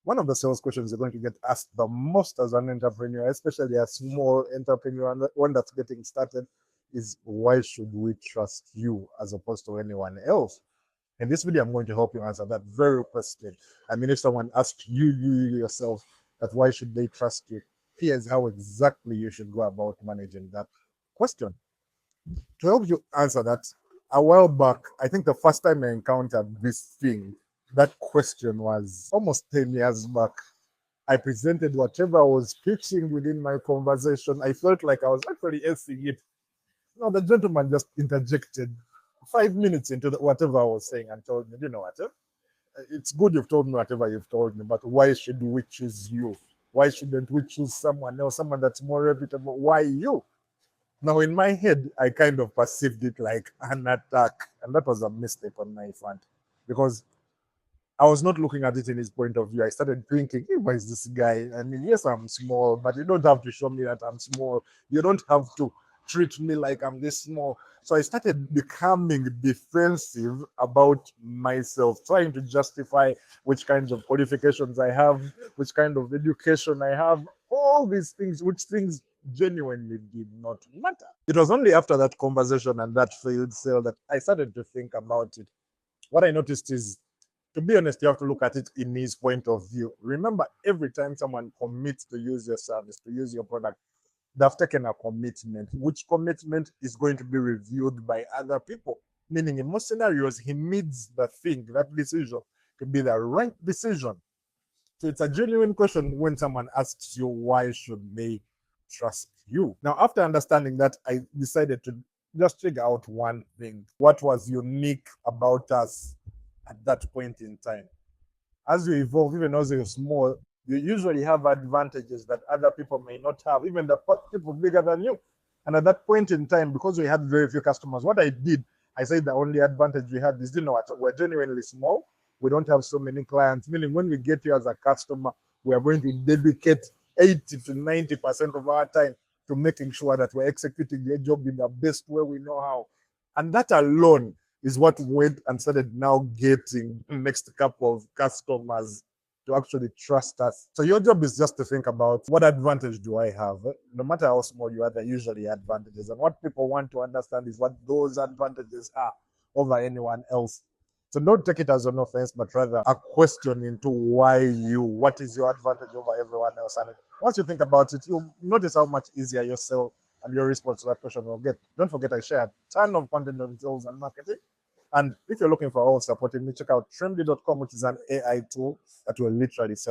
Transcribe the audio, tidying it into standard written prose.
One of the sales questions you're going to get asked the most as an entrepreneur, especially a small entrepreneur and one that's getting started, is why should we trust you as opposed to anyone else? In this video, I'm going to help you answer that very question. I mean, if someone asks you yourself that why should they trust you, here's how exactly you should go about managing that question. To help you answer that, a while back, I think the first time I encountered this thing, that question was almost 10 years back. I presented whatever I was pitching within my conversation. I felt like I was actually acing it. No, the gentleman just interjected 5 minutes into whatever I was saying and told me, you know what? It's good you've told me whatever you've told me, but why should we choose you? Why shouldn't we choose someone else, someone that's more reputable? Why you? Now, in my head, I kind of perceived it like an attack, and that was a mistake on my front because I was not looking at it in his point of view. I started thinking, hey, why is this guy? I mean, yes, I'm small, but you don't have to show me that I'm small. You don't have to treat me like I'm this small. So I started becoming defensive about myself, trying to justify which kinds of qualifications I have, which kind of education I have, all these things, which things genuinely did not matter. It was only after that conversation and that failed sale that I started to think about it. What I noticed is, to be honest, you have to look at it in his point of view. Remember, every time someone commits to use your service, to use your product, they've taken a commitment, which commitment is going to be reviewed by other people. Meaning, in most scenarios, he needs the thing, that decision, to be the right decision. So it's a genuine question when someone asks you, why should they trust you? Now, after understanding that, I decided to just figure out one thing. What was unique about us at that point in time? As you evolve, even as you're small, you usually have advantages that other people may not have, even the people bigger than you. And at that point in time, because we had very few customers, what I did, I said the only advantage we had is, you know what, we're genuinely small. We don't have so many clients, meaning when we get you as a customer, we are going to dedicate 80 to 90% of our time to making sure that we're executing the job in the best way we know how. And that alone is what went and started now getting next couple of customers to actually trust us. So your job is just to think about, what advantage do I have? No matter how small you are, there are usually advantages. And what people want to understand is what those advantages are over anyone else. So don't take it as an offense, but rather a question into why you, what is your advantage over everyone else. And once you think about it, you'll notice how much easier your sale and your response to that question will get. Don't forget, I share a ton of content on sales and marketing. And if you're looking for all supporting me, check out Trendly.com, which is an AI tool that will literally sell